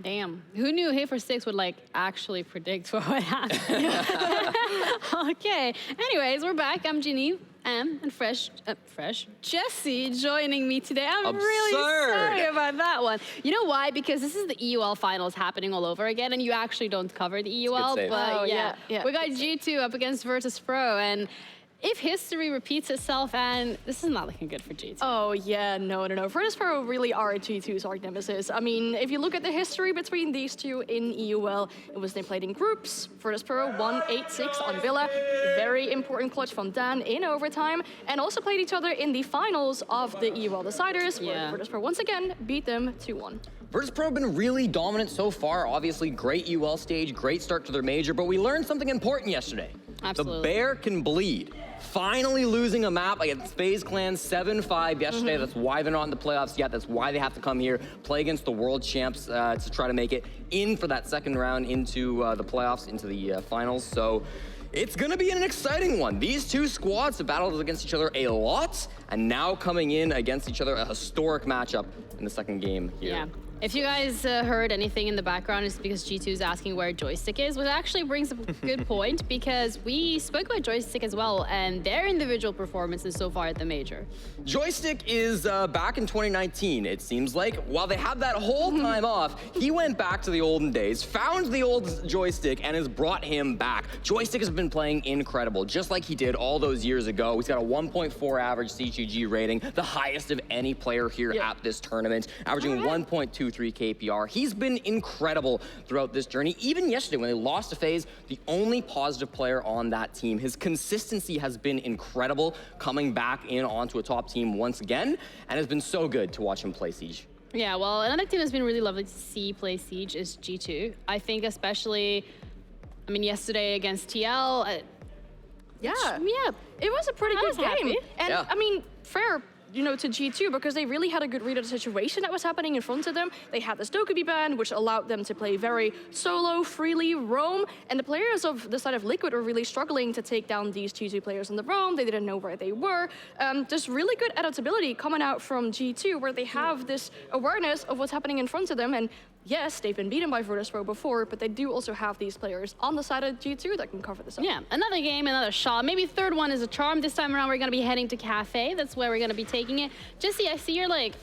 Damn. Who knew Hey for Six would like actually predict what would happen? Okay. Anyways, we're back. I'm Jeannie. And fresh Jesse joining me today. I'm really sorry about that one. You know why? Because this is the EUL finals happening all over again, and you actually don't cover the EUL. But we got G2 up against Virtus.pro, and if history repeats itself, and this is not looking good for G2. Oh, yeah, no. Virtus.pro really are G2's arch nemesis. I mean, if you look at the history between these two in EUL, it was they played in groups. Virtus.pro won 8-6 on Villa. Very important clutch from Dan in overtime. And also played each other in the finals of the EUL deciders, where Virtus.pro once again beat them 2-1. Virtus.pro have been really dominant so far. Obviously, great UL stage, great start to their major, but we learned something important yesterday. Absolutely. The bear can bleed. Finally losing a map against FaZe Clan 7-5 yesterday. That's why they're not in the playoffs yet. That's why they have to come here, play against the world champs to try to make it in for that second round into the playoffs, into the finals. So it's gonna be an exciting one. These two squads have battled against each other a lot, and now coming in against each other, a historic matchup in the second game here. Yeah. If you guys heard anything in the background, it's because G2 is asking where Joystick is, which actually brings up a good point, because we spoke about Joystick as well and their individual performances so far at the major. Joystick is back in 2019, it seems like. While they had that whole time off, he went back to the olden days, found the old Joystick, and has brought him back. Joystick has been playing incredible, just like he did all those years ago. He's got a 1.4 average CGG rating, the highest of any player here at this tournament, averaging 1.23 KPR. He's been incredible throughout this journey. Even yesterday, when they lost to FaZe, the only positive player on that team. His consistency has been incredible, coming back in onto a top team once again, and has been so good to watch him play Siege. Yeah, well, another team that's been really lovely to see play Siege is G2. I think especially, I mean, yesterday against TL, Yeah, it was a pretty good game. Happy. And I mean, fair, you know, to G2, because they really had a good read of the situation that was happening in front of them. They had this Doki ban, which allowed them to play very solo, freely, roam, and the players of the side of Liquid were really struggling to take down these G2 players on the roam. They didn't know where they were. There's really good adaptability coming out from G2, where they have this awareness of what's happening in front of them, and yes, they've been beaten by Virtus.pro before, but they do also have these players on the side of G2 that can cover this up. Yeah, another game, another shot. Maybe third one is a charm. This time around, we're going to be heading to Kafe. That's where we're going to be taking it. Jesse, I see you're like,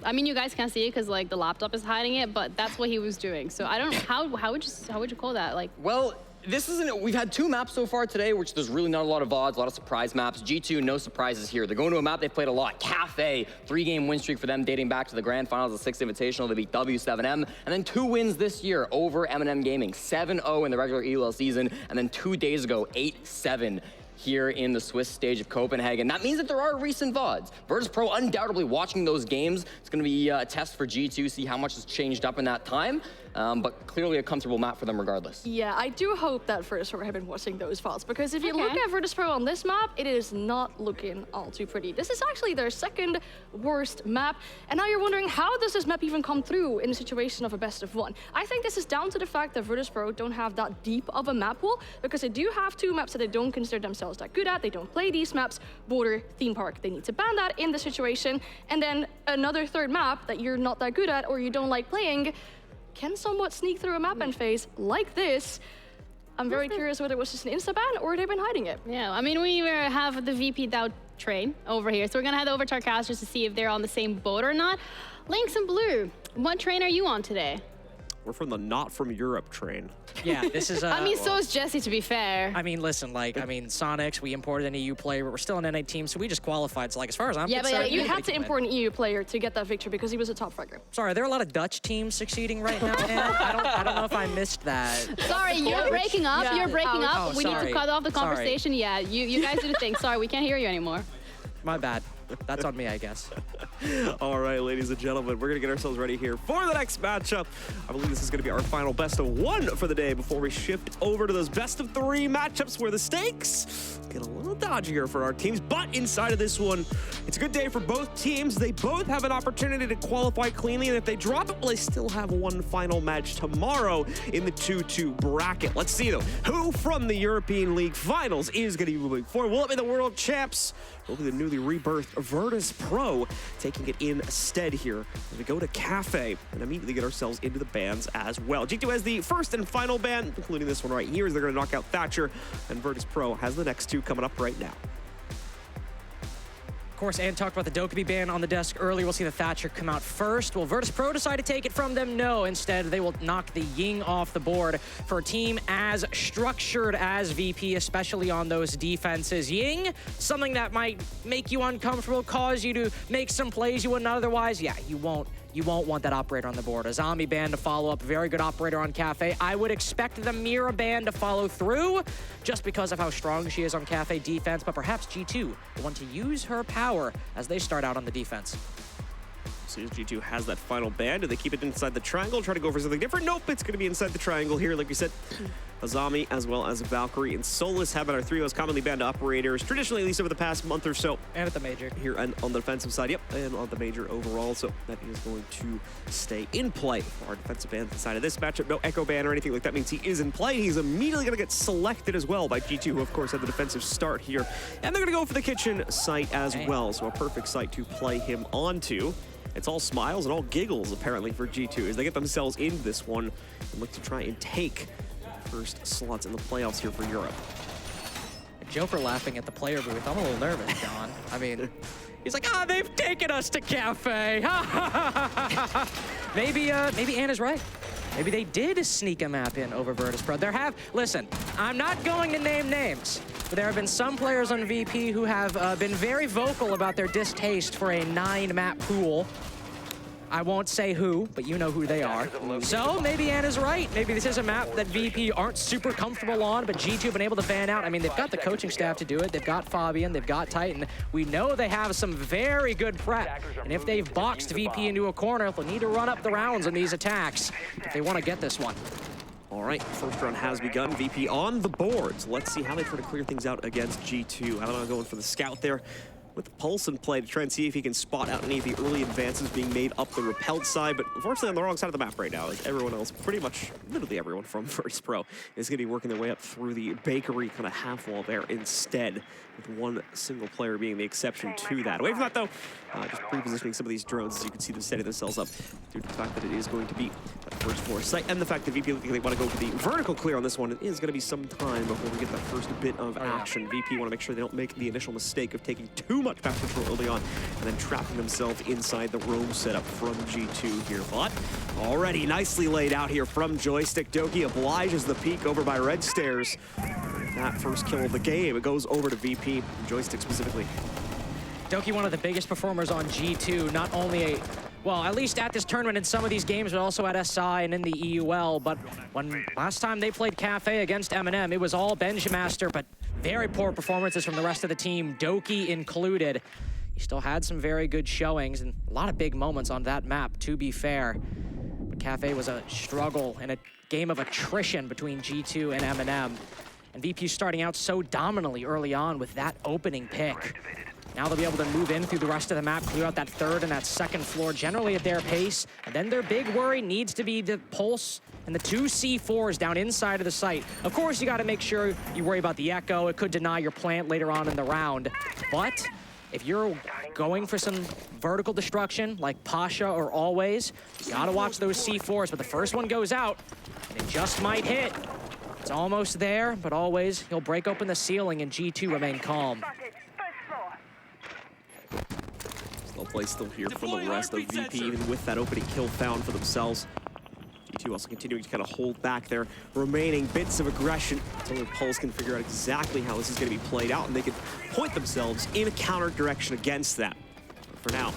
I mean, you guys can't see it because like the laptop is hiding it, but that's what he was doing. So I don't know, how would you call that? Like, well, this isn't, we've had two maps so far today, which there's really not a lot of odds, a lot of surprise maps. G2, no surprises here. They're going to a map they've played a lot. Kafe, 3-game win streak for them dating back to the grand finals of the 6th Invitational. They beat W7M, and then 2 wins this year over M&M Gaming. 7-0 in the regular EUL season, and then 2 days ago, 8-7. Here in the Swiss stage of Copenhagen. That means that there are recent VODs. Virtus.pro undoubtedly watching those games. It's going to be a test for G2, see how much has changed up in that time. But clearly a comfortable map for them regardless. Yeah, I do hope that Virtus.pro have been watching those VODs, because if you look at Virtus.pro on this map, it is not looking all too pretty. This is actually their second worst map, and now you're wondering, how does this map even come through in a situation of a best of one? I think this is down to the fact that Virtus.pro don't have that deep of a map pool, because they do have 2 maps that they don't consider themselves that good at. They don't play these maps. Border, Theme Park. They need to ban that in the situation, and then another third map that you're not that good at or you don't like playing can somewhat sneak through a map and phase like this. I'm very curious whether it was just an insta-ban or they've been hiding it. yeah, I mean, we have the VP Dow train over here, so we're gonna head over to our casters to see if they're on the same boat or not. Lynx and Blue, what train are you on today? We're from the Not From Europe train. Yeah, this is I mean, so is Jesse, to be fair. I mean, listen, like, Sonics, we imported an EU player, but we're still an NA team, so we just qualified. So, like, as far as I'm concerned, but you anybody had to can import an EU player to get that victory because he was a top fragger. Sorry, there are a lot of Dutch teams succeeding right now, man. I don't know if I missed that. Sorry, you're breaking up. You're breaking up. Oh, We need sorry. to cut off the conversation. Yeah, you guys do the thing. Sorry, we can't hear you anymore. My bad. That's on me, I guess. All right, ladies and gentlemen, we're going to get ourselves ready here for the next matchup. I believe this is going to be our final best of 1 for the day before we shift over to those best of 3 matchups where the stakes get a little dodgier for our teams. But inside of this one, it's a good day for both teams. They both have an opportunity to qualify cleanly, and if they drop it, well, they still have one final match tomorrow in the 2-2 bracket. Let's see, though, who from the European League Finals is going to be moving forward? Will it be the world champs? Will it be the newly rebirthed Virtus.pro taking it instead here as we go to Kafe and immediately get ourselves into the bans as well. G2 has the first and final ban, including this one right here, as they're going to knock out Thatcher, and Virtus.pro has the next two coming up right now. Of course, Ann talked about the Doki ban on the desk earlier. We'll see the Thatcher come out first. Will Virtus.pro decide to take it from them? No. Instead, they will knock the Ying off the board for a team as structured as VP, especially on those defenses. Ying, something that might make you uncomfortable, cause you to make some plays you wouldn't otherwise. Yeah, you won't want that operator on the board. A zombie ban to follow up, very good operator on Kafe. I would expect the Mira ban to follow through just because of how strong she is on Kafe defense, but perhaps G2 will want to use her power as they start out on the defense. So as G2 has that final ban, do they keep it inside the triangle, try to go for something different? Nope, it's going to be inside the triangle here, like we said. Azami as well as Valkyrie and Solus have been our three most commonly banned operators, traditionally at least over the past month or so. And at the major. Here and on the defensive side, yep, and on the major overall, so that is going to stay in play. Our defensive ban side of this matchup, no echo ban or anything like that means he is in play. He's immediately going to get selected as well by G2, who of course had the defensive start here. And they're going to go for the kitchen site as well, so a perfect site to play him onto. It's all smiles and all giggles, apparently, for G2 as they get themselves into this one and look to try and take first slots in the playoffs here for Europe. Joker laughing at the player booth. I'm a little nervous, John. I mean, he's like, they've taken us to Kafe. Maybe Anna's right. Maybe they did sneak a map in over Virtus.pro. Listen, I'm not going to name names, but there have been some players on VP who have been very vocal about their distaste for a 9-map pool. I won't say who, but you know who they are. So maybe Anna's right. Maybe this is a map that VP aren't super comfortable on, but G2 have been able to fan out. I mean, they've got the coaching staff to do it. They've got Fabian, they've got Titan. We know they have some very good prep. And if they've boxed VP into a corner, they'll need to run up the rounds on these attacks if they want to get this one. All right, first round has begun. VP on the boards. Let's see how they try to clear things out against G2. I don't know, going for the scout there with the pulse in play to try and see if he can spot out any of the early advances being made up the repelled side, but unfortunately on the wrong side of the map right now. Like everyone else, pretty much, literally everyone from Virtus.pro is going to be working their way up through the bakery kind of half wall there instead, with one single player being the exception to that. Away from that though, just pre-positioning some of these drones as you can see them setting themselves up due to the fact that it is going to be that first floor site, and the fact that VP looking like they want to go for the vertical clear on this one. It is going to be some time before we get that first bit of action. VP want to make sure they don't make the initial mistake of taking too much back control early on and then trapping themselves inside the roam setup from G2 here. But already nicely laid out here from Joystick. Doki obliges the peek over by Red Stairs. That first kill of the game, it goes over to VP, Joystick specifically. Doki, one of the biggest performers on G2, not only well, at least at this tournament in some of these games, but also at SI and in the EUL. But when last time they played Kafe against M&M, it was all Benjamaster, but very poor performances from the rest of the team, Doki included. He still had some very good showings and a lot of big moments on that map, to be fair. But Kafe was a struggle and a game of attrition between G2 and M&M. And VP starting out so dominantly early on with that opening pick. Now they'll be able to move in through the rest of the map, clear out that third and that second floor, generally at their pace. And then their big worry needs to be the pulse and the 2 C4s down inside of the site. Of course, you got to make sure you worry about the echo. It could deny your plant later on in the round. But if you're going for some vertical destruction, like Pasha or Always, you got to watch those C4s. But the first one goes out, and it just might hit. It's almost there, but Always, he'll break open the ceiling, and G2 remain calm. Slow play still here from the rest of VP, even with that opening kill found for themselves. G2 also continuing to kind of hold back their remaining bits of aggression until the Pulse can figure out exactly how this is going to be played out, and they can point themselves in a counter direction against that. But for now,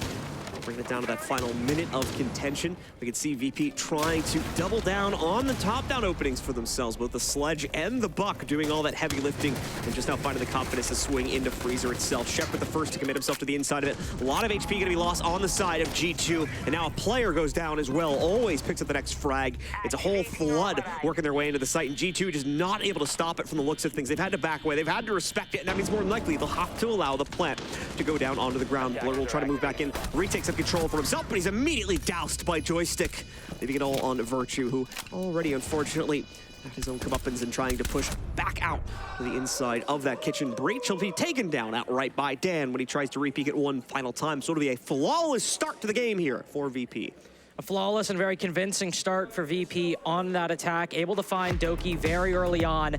bring it down to that final minute of contention. We can see VP trying to double down on the top-down openings for themselves, both the Sledge and the Buck doing all that heavy lifting and just now finding the confidence to swing into Freezer itself. Shepard the first to commit himself to the inside of it. A lot of HP going to be lost on the side of G2, and now a player goes down as well. Always picks up the next frag. It's a whole flood working their way into the site, and G2 just not able to stop it from the looks of things. They've had to back away. They've had to respect it, and that means more than likely they'll have to allow the plant to go down onto the ground. Blur will try to move back in, retake some control for himself, but he's immediately doused by Joystick, leaving it all on Virtue, who already, unfortunately, his own comeuppance and trying to push back out to the inside of that kitchen breach. He'll be taken down outright by Dan when he tries to repeat it one final time. So it'll be a flawless start to the game here for VP. A flawless and very convincing start for VP on that attack, able to find Doki very early on,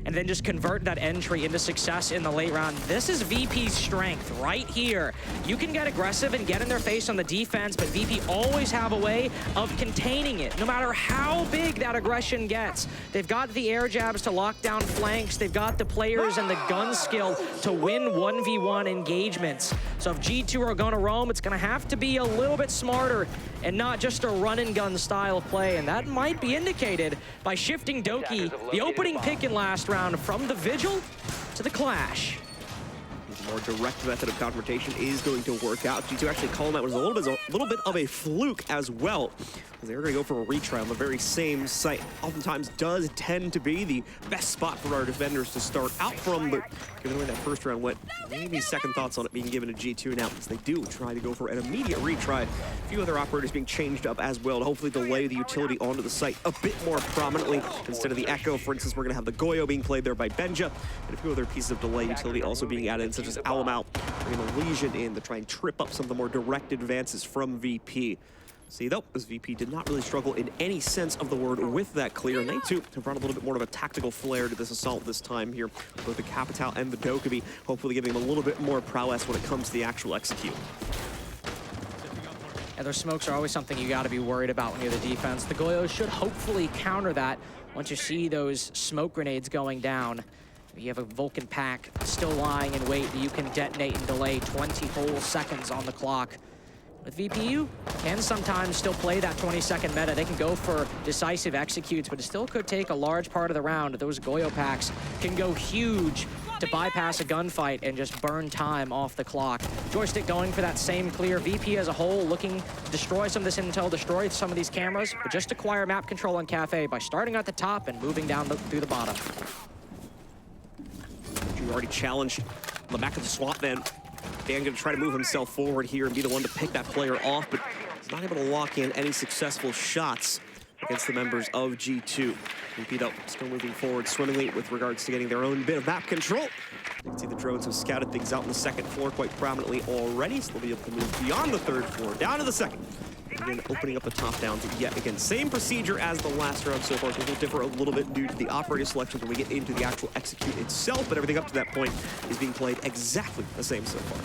and then just convert that entry into success in the late round. This is VP's strength right here. You can get aggressive and get in their face on the defense, but VP always have a way of containing it, no matter how big that aggression gets. They've got the air jabs to lock down flanks. They've got the players and the gun skill to win 1v1 engagements. So if G2 are gonna roam, it's gonna have to be a little bit smarter and not just a run and gun style of play. And that might be indicated by shifting Doki, the opening pick in last round, from the Vigil to the Clash. The more direct method of confrontation is going to work out. G2 actually calling that was a little bit of a fluke as well. They're going to go for a retry on the very same site. Oftentimes does tend to be the best spot for our defenders to start out from, but given the way that first round went, maybe second thoughts on it being given to G2 now, as they do try to go for an immediate retry. A few other operators being changed up as well to hopefully delay the utility onto the site a bit more prominently. Instead of the Echo, for instance, we're going to have the Goyo being played there by Benja, and a few other pieces of delay utility also being added in, such as Alamau, bringing a Legion in to try and trip up some of the more direct advances from VP. See, though, as VP did not really struggle in any sense of the word with that clear, and they too have brought a little bit more of a tactical flair to this assault this time here, both the Capital and the Doki, hopefully giving them a little bit more prowess when it comes to the actual execute. And their smokes are always something you got to be worried about when you're the defense. The Goyos should hopefully counter that once you see those smoke grenades going down. You have a Vulcan pack still lying in wait that you can detonate and delay 20 whole seconds on the clock. With VPU, can sometimes still play that 20-second meta. They can go for decisive executes, but it still could take a large part of the round. Those Goyo packs can go huge to bypass a gunfight and just burn time off the clock. Joystick going for that same clear. VP as a whole looking to destroy some of this intel, destroy some of these cameras, but just acquire map control on Kafe by starting at the top and moving down through the bottom. You already challenged the back of the swap then. Dan going to try to move himself forward here and be the one to pick that player off, but he's not able to lock in any successful shots against the members of G2. VP though still moving forward swimmingly with regards to getting their own bit of map control. You can see the drones have scouted things out on the second floor quite prominently already, so they'll be able to move beyond the third floor, down to the second. Again, opening up the top downs yet again. Same procedure as the last round so far. It will differ a little bit due to the operator selections when we get into the actual execute itself, but everything up to that point is being played exactly the same so far.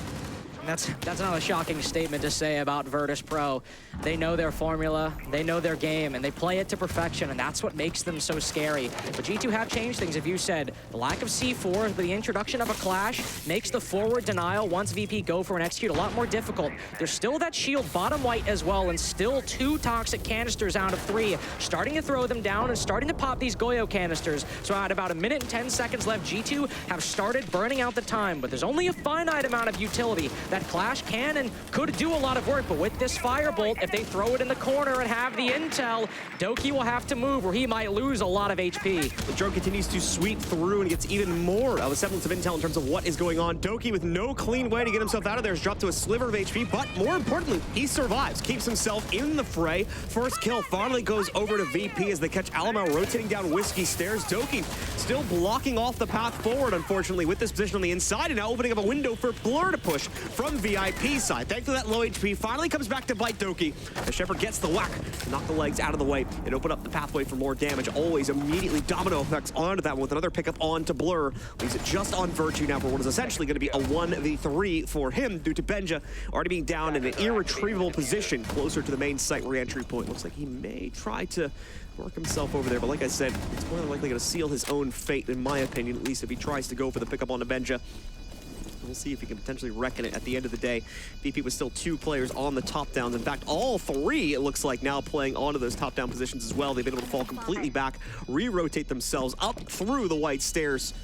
And that's not a shocking statement to say about Virtus.pro. They know their formula, they know their game, and they play it to perfection, and that's what makes them so scary. But G2 have changed things, as you said. The lack of C4, the introduction of a clash, makes the forward denial once VP go for an execute a lot more difficult. There's still that shield bottom white as well, and still 2 toxic canisters out of 3. Starting to throw them down and starting to pop these Goyo canisters. So at about 1 minute and 10 seconds left, G2 have started burning out the time, but there's only a finite amount of utility. That Clash can and could do a lot of work, but with this Firebolt, if they throw it in the corner and have the intel, Doki will have to move, or he might lose a lot of HP. The drone continues to sweep through and gets even more of a semblance of intel in terms of what is going on. Doki, with no clean way to get himself out of there, is dropped to a sliver of HP, but more importantly, he survives, keeps himself in the fray. First kill finally goes over to VP as they catch Alamau rotating down Whiskey Stairs. Doki still blocking off the path forward, unfortunately, with this position on the inside, and now opening up a window for Blur to push from VIP side. Thankfully, that low HP finally comes back to bite Doki. As Shepard gets the whack to knock the legs out of the way and open up the pathway for more damage. Always immediately domino effects onto that one with another pickup onto Blur. Leaves it just on Virtue now for what is essentially going to be a 1v3 for him due to Benja already being down in an irretrievable position closer to the main site re-entry point. Looks like he may try to work himself over there, but like I said, it's more than likely going to seal his own fate, in my opinion, at least if he tries to go for the pickup onto Benja. We'll see if he can potentially reckon it at the end of the day. VP was still 2 players on the top downs. In fact, all 3, it looks like, now playing onto those top down positions as well. They've been able to fall completely back, re-rotate themselves up through the white stairs.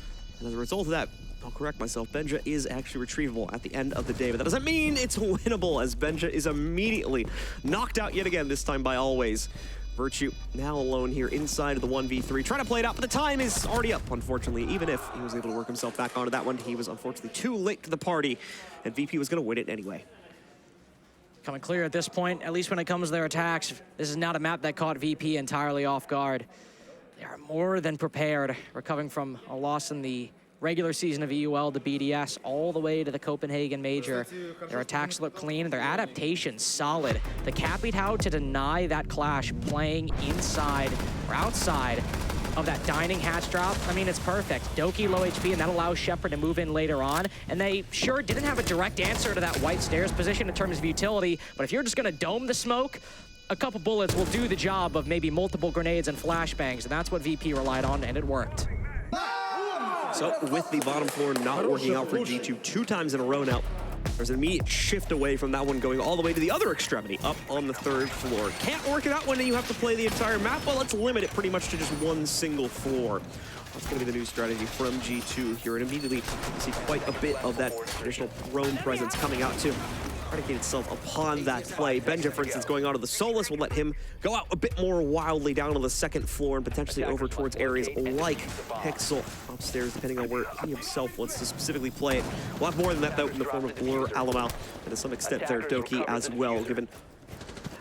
And as a result of that, I'll correct myself, Benja is actually retrievable at the end of the day, but that doesn't mean it's winnable, as Benja is immediately knocked out yet again, this time by Always. Virtue now alone here inside of the 1v3, trying to play it out, but the time is already up, unfortunately. Even if he was able to work himself back onto that one, he was unfortunately too late to the party, and VP was going to win it anyway. Coming clear at this point, at least when it comes to their attacks. This is not a map that caught VP entirely off guard. They are more than prepared, recovering from a loss in the regular season of EUL, the BDS, all the way to the Copenhagen Major. Their attacks look clean, their adaptation's solid. The Capitão to deny that clash playing inside or outside of that dining hatch drop, I mean, it's perfect. Doki low HP, and that allows Shepard to move in later on. And they sure didn't have a direct answer to that white stairs position in terms of utility, but if you're just gonna dome the smoke, a couple bullets will do the job of maybe multiple grenades and flashbangs, and that's what VP relied on, and it worked. So with the bottom floor not working out for G2 2 times in a row now, there's an immediate shift away from that one going all the way to the other extremity, up on the 3rd floor. Can't work it out when you have to play the entire map. Well, let's limit it pretty much to just one single floor. That's going to be the new strategy from G2 here, and immediately you see quite a bit of that traditional prone presence coming out too. Predicate itself upon that play. Benja, for instance, going onto the Solus will let him go out a bit more wildly down on the 2nd floor and potentially over towards areas like Pixel upstairs, depending on where he himself wants to specifically play it. We'll have more than that, though, in the form of Blur, Alamau, and to some extent there, Doki as well, given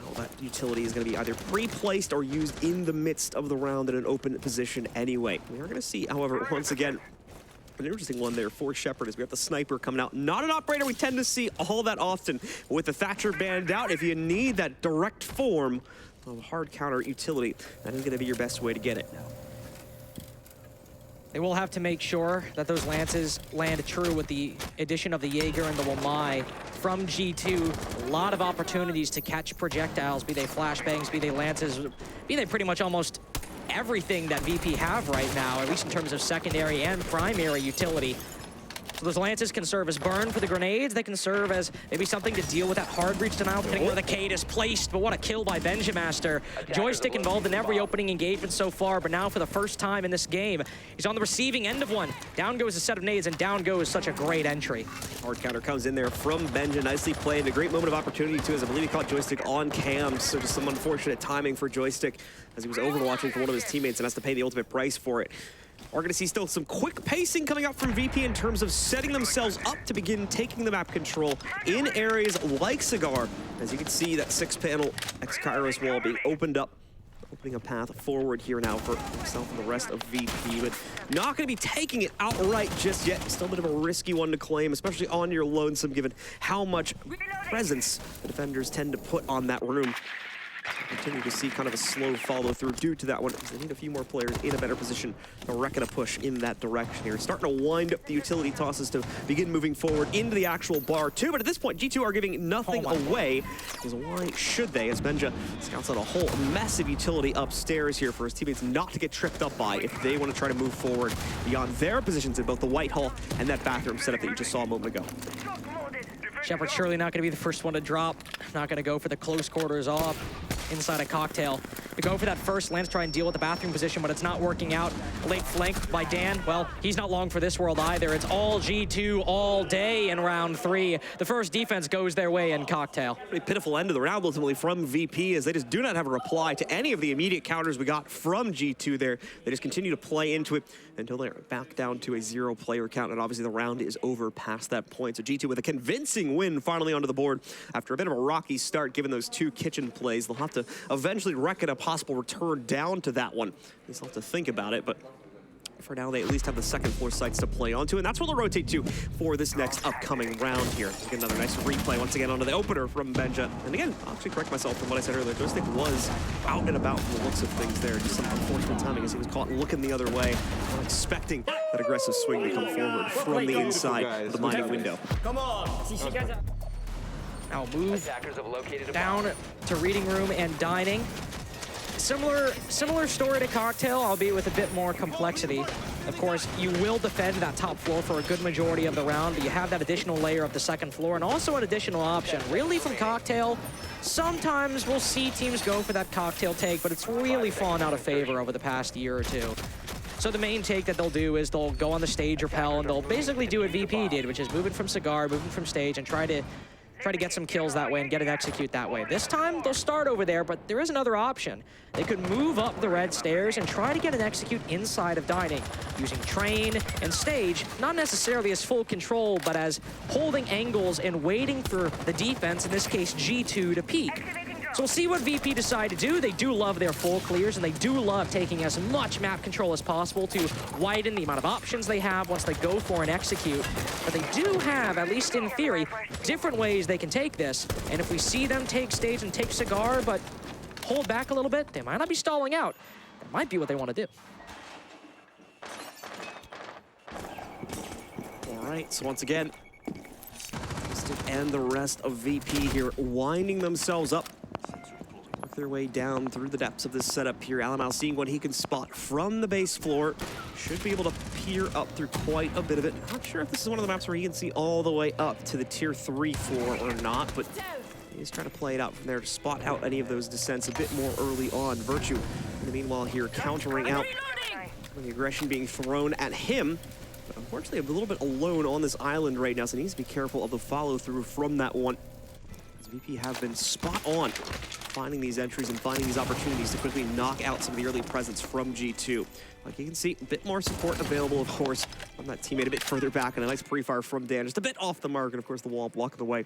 how that utility is going to be either pre-placed or used in the midst of the round in an open position anyway. We are going to see, however, once again, an interesting one there for Shepard as we have the sniper coming out. Not an operator we tend to see all that often. With the Thatcher banned out, if you need that direct form of hard counter utility, that is going to be your best way to get it. They will have to make sure that those lances land true with the addition of the Jaeger and the Wamai from G2. A lot of opportunities to catch projectiles, be they flashbangs, be they lances, be they pretty much almost everything that VP have right now, at least in terms of secondary and primary utility. So those lances can serve as burn for the grenades. They can serve as maybe something to deal with that hard breach denial, depending where the Cade is placed. But what a kill by Benjamaster. Joystick involved in every opening engagement so far, but now for the first time in this game, he's on the receiving end of one. Down goes a set of nades, and down goes such a great entry. Hard counter comes in there from Benja, nicely played. A great moment of opportunity, too, as I believe he caught Joystick on cam. So just some unfortunate timing for Joystick as he was overwatching for one of his teammates and has to pay the ultimate price for it. We're going to see still some quick pacing coming out from VP in terms of setting themselves up to begin taking the map control in areas like Cigar. As you can see, that 6-panel X-Kairos wall being opened up, opening a path forward here now for himself and the rest of VP, but not going to be taking it outright just yet. Still a bit of a risky one to claim, especially on your lonesome, given how much presence the defenders tend to put on that room. Continue to see kind of a slow follow through due to that one. They need a few more players in a better position to reckon a push in that direction here. Starting to wind up the utility tosses to begin moving forward into the actual bar too. But at this point, G2 are giving nothing away. Because why should they? As Benja scouts out a whole massive utility upstairs here for his teammates not to get tripped up by if they want to try to move forward beyond their positions in both the White Hall and that bathroom setup that you just saw a moment ago. Shepard's surely not going to be the first one to drop. Not going to go for the close quarters off inside a cocktail. We go for that first lance, try and deal with the bathroom position, but it's not working out. Late flank by Dan. Well, he's not long for this world either. It's all G2 all day in round 3. The first defense goes their way in cocktail. Pretty pitiful end of the round ultimately from VP as they just do not have a reply to any of the immediate counters we got from G2 there. They just continue to play into it until they're back down to a 0-player count, and obviously the round is over past that point. So G2 with a convincing win finally onto the board after a bit of a rocky start given those 2 kitchen plays. They'll have to eventually reckon a possible return down to that one. They still have to think about it, but for now they at least have the 2nd floor sites to play onto, and that's what they'll rotate to for this next upcoming round here. Get another nice replay once again onto the opener from Benja. And again, I'll actually correct myself from what I said earlier. Joystick was out and about from the looks of things there. Just some unfortunate timing as he was caught looking the other way, not expecting that aggressive swing to come forward from the inside of the mining window. Come on! Now move down to reading room and dining. Similar story to cocktail, albeit with a bit more complexity. Of course, you will defend that top floor for a good majority of the round, but you have that additional layer of the 2nd floor and also an additional option. Really from cocktail, sometimes we'll see teams go for that cocktail take, but it's really fallen out of favor over the past year or two. So the main take that they'll do is they'll go on the stage rappel and they'll basically do what VP did, which is moving from Cigar, moving from stage, and try to get some kills that way and get it execute that way. This time, they'll start over there, but there is another option. They could move up the red stairs and try to get an execute inside of dining, using train and stage, not necessarily as full control, but as holding angles and waiting for the defense, in this case G2, to peek. So we'll see what VP decide to do. They do love their full clears, and they do love taking as much map control as possible to widen the amount of options they have once they go for an execute. But they do have, at least in theory, different ways they can take this. And if we see them take stage and take Cigar, but hold back a little bit, they might not be stalling out. That might be what they want to do. All right, so once again, and the rest of VP here winding themselves up. Work their way down through the depths of this setup here. Alamau seeing what he can spot from the base floor. Should be able to peer up through quite a bit of it. Not sure if this is one of the maps where he can see all the way up to the tier 3 floor or not, but he's trying to play it out from there to spot out any of those descents a bit more early on. Virtue, in the meanwhile here, countering out the aggression being thrown at him. But unfortunately, a little bit alone on this island right now, so he needs to be careful of the follow-through from that one. As VP have been spot on finding these entries and finding these opportunities to quickly knock out some of the early presence from G2. Like you can see, a bit more support available, of course, from that teammate a bit further back, and a nice pre-fire from Dan, just a bit off the mark, and of course the wall blocking the way.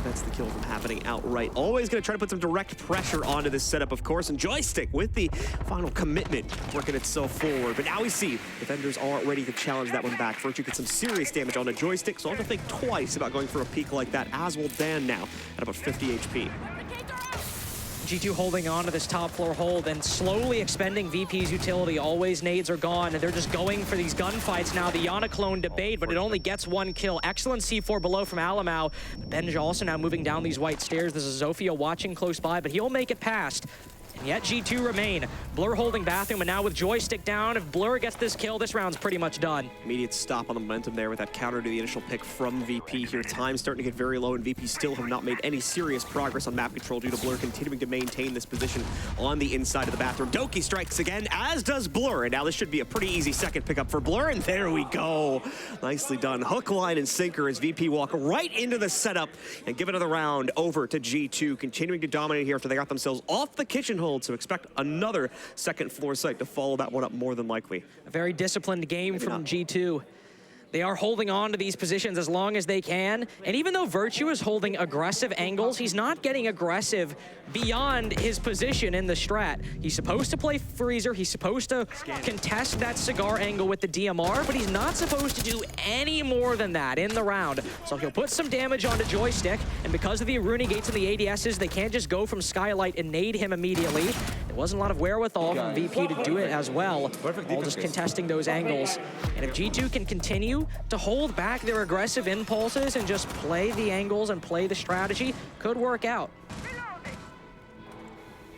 That's the kill from happening outright. Always going to try to put some direct pressure onto this setup, of course, and Joystick with the final commitment working itself forward. But now we see defenders are ready to challenge that one back. Virtue gets some serious damage on the Joystick, so I'll have to think twice about going for a peek like that, as will Dan now at about 50 HP. G2 holding on to this top floor hold and slowly expending VP's utility. Always nades are gone, and they're just going for these gunfights now. The Yana clone debate, but it only gets one kill. Excellent C4 below from Alamau. Benja also now moving down these white stairs. This is Zofia watching close by, but he'll make it past. And yet G2 remain. Blur holding bathroom, and now with Joystick down, if Blur gets this kill, this round's pretty much done. Immediate stop on the momentum there with that counter to the initial pick from VP here. Time starting to get very low, and VP still have not made any serious progress on map control due to Blur continuing to maintain this position on the inside of the bathroom. Doki strikes again, as does Blur, and now this should be a pretty easy second pickup for Blur, and there we go. Nicely done. Hook, line, and sinker as VP walk right into the setup and give another round over to G2, continuing to dominate here after they got themselves off the kitchen hold. So expect another second floor site to follow that one up more than likely. A very disciplined game from G2. They are holding on to these positions as long as they can. And even though Virtue is holding aggressive angles, he's not getting aggressive beyond his position in the strat. He's supposed to play Freezer. He's supposed to contest that Cigar angle with the DMR, but he's not supposed to do any more than that in the round. So he'll put some damage onto Joystick, and because of the Rooney gates and the ADSs, they can't just go from Skylight and nade him immediately. There wasn't a lot of wherewithal from VP to do it as well, all just contesting those angles. And if G2 can continue to hold back their aggressive impulses and just play the angles and play the strategy, could work out.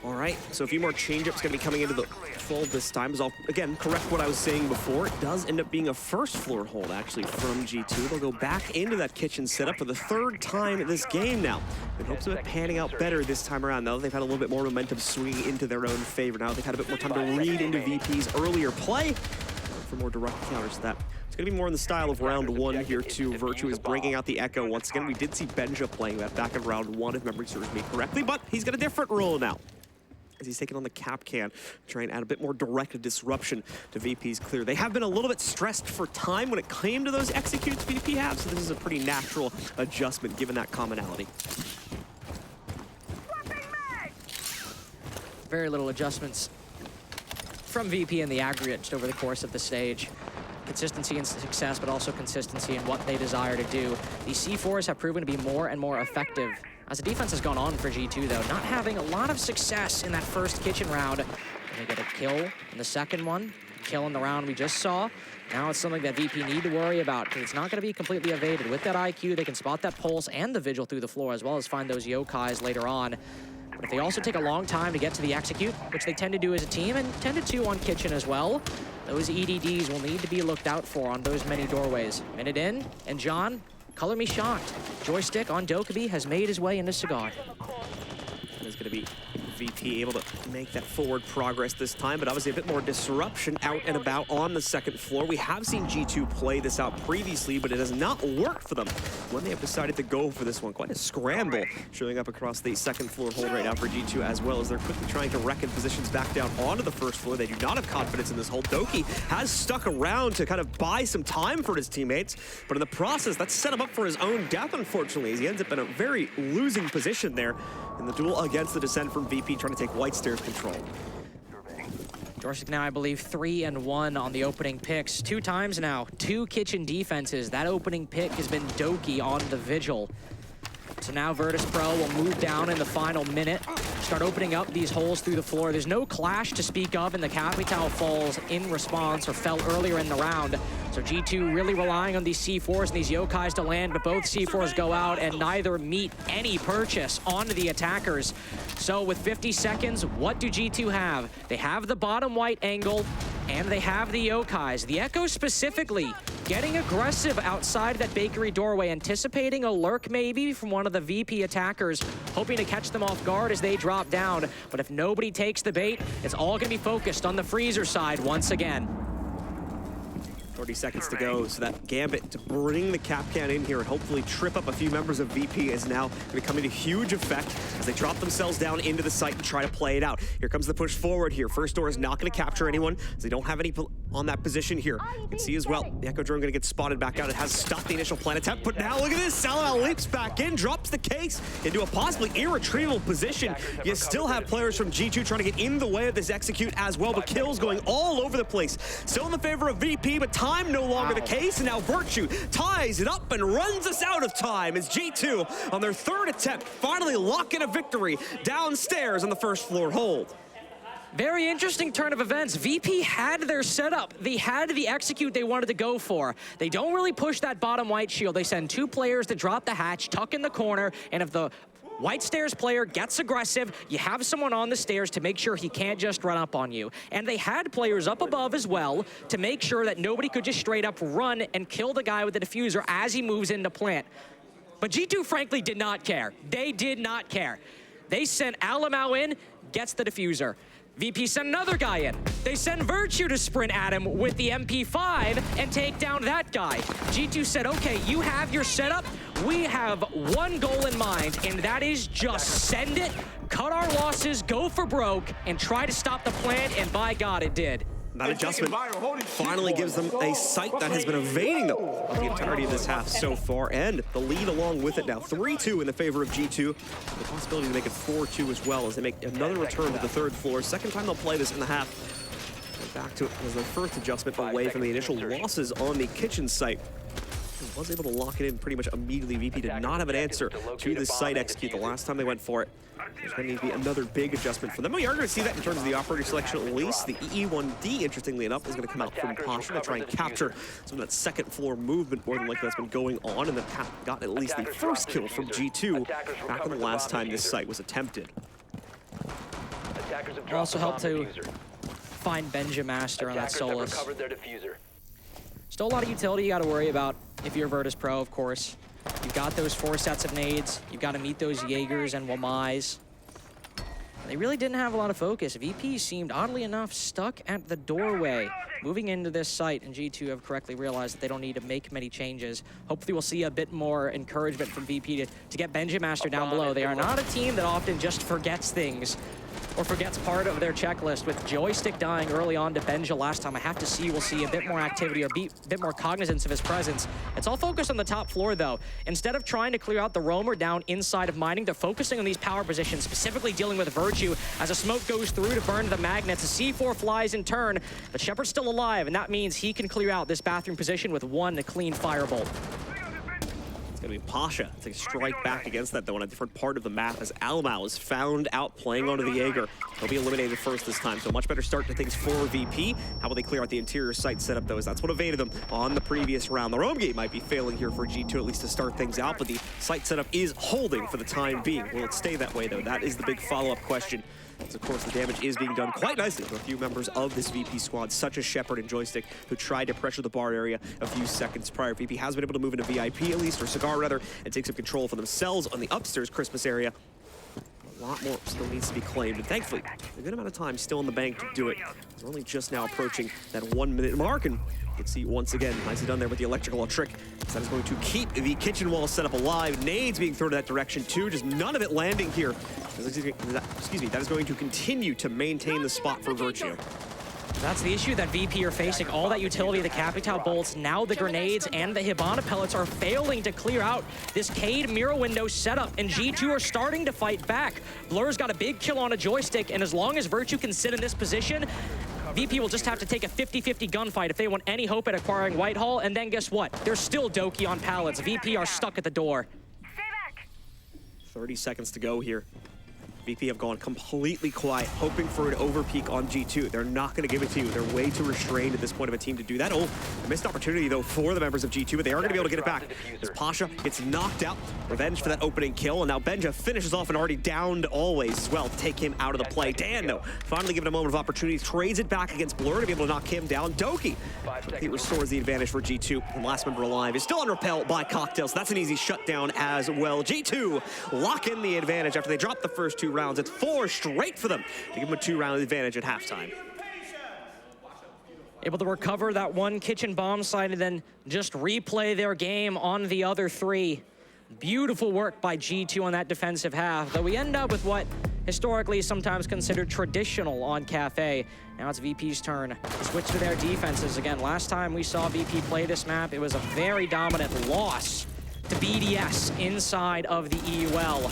All right, so a few more change-ups going to be coming into the fold this time. As I'll, again, correct what I was saying before. It does end up being a first floor hold, actually, from G2. They'll go back into that kitchen setup for the third time this game now, in hopes of it panning out better this time around. Now that they've had a little bit more momentum swinging into their own favor. Now they've had a bit more time to read into VP's earlier play for more direct counters to that. It's going to be more in the style of round one here, too. Virtue is breaking out the Echo. Once again, we did see Benja playing that back in round one, if memory serves me correctly, but he's got a different role now, as he's taking on the cap can, trying to add a bit more direct disruption to VP's clear. They have been a little bit stressed for time when it came to those executes VP have, so this is a pretty natural adjustment given that commonality. Very little adjustments from VP in the aggregate just over the course of the stage. Consistency and success, but also consistency in what they desire to do. These C4s have proven to be more and more effective as the defense has gone on for G2, though, not having a lot of success in that first kitchen round. They get a kill in the second one, kill in the round we just saw. Now it's something that VP need to worry about, because it's not going to be completely evaded. With that IQ, they can spot that pulse and the vigil through the floor, as well as find those yokais later on. But if they also take a long time to get to the execute, which they tend to do as a team, and tended to on kitchen as well, those EDDs will need to be looked out for on those many doorways. Minute in, and John, color me shocked. Joystick on Doki has made his way into Cigar. There's going to be VP able to make that forward progress this time, but obviously a bit more disruption out and about on the second floor. We have seen G2 play this out previously, but it has not worked for them when they have decided to go for this one. Quite a scramble showing up across the second floor hold right now for G2, as well as they're quickly trying to reckon positions back down onto the first floor. They do not have confidence in this hold. Doki has stuck around to kind of buy some time for his teammates, but in the process, that's set him up for his own death, unfortunately, as he ends up in a very losing position there in the duel against the descent from VP, trying to take White Stairs control. Joystick now, I believe, 3-1 on the opening picks. 2 times now, 2 kitchen defenses. That opening pick has been Doki on the Vigil. So now Virtus.pro will move down in the final minute, start opening up these holes through the floor. There's no clash to speak of, and the Kafe falls in response, or fell earlier in the round. So G2 really relying on these C4s and these Yokais to land, but both C4s go out and neither meet any purchase onto the attackers. So with 50 seconds, what do G2 have? They have the bottom white angle, and they have the Yokais. The Echo specifically getting aggressive outside that bakery doorway, anticipating a lurk maybe from one of the VP attackers, hoping to catch them off guard as they drop down. But if nobody takes the bait, it's all gonna be focused on the freezer side once again. 30 seconds to go, so that gambit to bring the Kapkan in here and hopefully trip up a few members of VP is now going to come into huge effect as they drop themselves down into the site and try to play it out. Here comes the push forward here. First door is not going to capture anyone, as they don't have any on that position here. You can see as well, the Echo Drone going to get spotted back out. It has stopped the initial plant attempt, but now look at this. Salamao leaps back in, drops the case into a possibly irretrievable position. You still have players from G2 trying to get in the way of this execute as well, but kills going all over the place. Still in the favor of VP, but time no longer the case, and now Virtue ties it up and runs us out of time as G2 on their 3rd attempt finally lock in a victory downstairs on the first floor hold. Very interesting turn of events. VP had their setup. They had the execute they wanted to go for. They don't really push that bottom white shield. They send 2 players to drop the hatch, tuck in the corner, and if the White Stairs player gets aggressive, you have someone on the stairs to make sure he can't just run up on you. And they had players up above as well to make sure that nobody could just straight up run and kill the guy with the diffuser as he moves into plant. But G2 frankly did not care. They did not care. They sent Alamao in, gets the diffuser. VP sent another guy in. They send Virtue to sprint at him with the MP5 and take down that guy. G2 said, okay, you have your setup. We have one goal in mind, and that is just send it, cut our losses, go for broke, and try to stop the plan, and by God, it did. That adjustment finally gives them a sight that has been evading them the entirety of this half so far, and the lead along with it now. 3-2 in the favor of G2. The possibility to make it 4-2 as well as they make another return to the 3rd floor. Second time they'll play this in the half. Back to it as their first adjustment away from the initial losses on the kitchen site. Was able to lock it in pretty much immediately. VP did not have an answer to the site execute the last time they went for it. There's going to need to be another big adjustment for them. We are going to see that in terms of the operator selection at least. The EE1D, interestingly enough, is going to come out from Pasha to try and capture some of that second floor movement more than likely that's been going on, and then got at least the first kill from G2 back on the last time this site was attempted. It also helped to find Benjamaster on that Solus. Still a lot of utility you got to worry about if you're Virtus.pro, of course. You've got those 4 sets of nades. You've got to meet those Jaegers and Wamais. They really didn't have a lot of focus. VP seemed, oddly enough, stuck at the doorway moving into this site, and G2 have correctly realized that they don't need to make many changes. Hopefully we'll see a bit more encouragement from VP to get Benjamaster down below. They are not a team that often just forgets things or forgets part of their checklist. With Joystick dying early on to Benja last time, I have to see we'll see a bit more activity or a bit more cognizance of his presence. It's all focused on the top floor, though. Instead of trying to clear out the roamer down inside of mining, they're focusing on these power positions, specifically dealing with Virtue as a smoke goes through to burn the magnets. A C4 flies in turn, but Shepard's still alive, and that means he can clear out this bathroom position with 1 clean firebolt. It's going to be Pasha to strike back against that, though, on a different part of the map as Alamao is found out playing onto the Jaeger. He'll be eliminated first this time, so a much better start to things for VP. How will they clear out the interior site setup, though, as that's what evaded them on the previous round. The roam gate might be failing here for G2, at least to start things out, but the site setup is holding for the time being. Will it stay that way, though? That is the big follow-up question. As of course, the damage is being done quite nicely for a few members of this VP squad, such as Shepard and Joystick, who tried to pressure the bar area a few seconds prior. VP has been able to move into VIP at least, or Cigar rather, and take some control for themselves on the upstairs Christmas area. A lot more still needs to be claimed, and thankfully, a good amount of time still in the bank to do it. We're only just now approaching that 1 minute mark, and you can see once again, nicely done there with the electrical trick. So that is going to keep the kitchen wall set up alive. Nades being thrown in that direction too, just none of it landing here. Excuse me, that is going to continue to maintain the spot for Virtue. That's the issue that VP are facing. All that utility, the Capital bolts, now the grenades and the Hibana pellets are failing to clear out this Cade mirror window setup, and G2 are starting to fight back. Blur's got a big kill on a joystick, and as long as Virtue can sit in this position, VP will just have to take a 50-50 gunfight if they want any hope at acquiring Whitehall, and then guess what? There's still Doki on pallets. VP are stuck at the door. 30 seconds to go here. VP have gone completely quiet, hoping for an overpeak on G2. They're not going to give it to you. They're way too restrained at this point of a team to do that. Oh, a missed opportunity, though, for the members of G2, but they are going to be able to get it back. As Pasha gets knocked out, revenge for that opening kill, and now Benja finishes off and already downed Always as well. Take him out of the play. Dan, though, finally given a moment of opportunity, trades it back against Blur to be able to knock him down. Doki, he restores the advantage for G2. And last member alive is still on repel by Cocktail, so that's an easy shutdown as well. G2 lock in the advantage after they drop the first 2 rounds. It's 4 straight for them to give them a 2-round advantage at halftime. Able to recover that one kitchen bomb site and then just replay their game on the other 3. Beautiful work by G2 on that defensive half, though we end up with what historically is sometimes considered traditional on Kafe. Now it's VP's turn to switch to their defenses again. Last time we saw VP play this map, it was a very dominant loss to BDS inside of the EUL.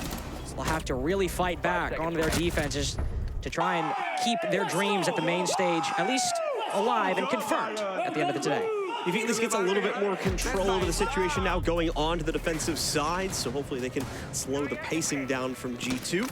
They'll have to really fight back on their defenses to try and keep their dreams at the main stage at least alive and confirmed at the end of the day. VP at least gets a little bit more control over the situation now going on to the defensive side, so hopefully they can slow the pacing down from G2.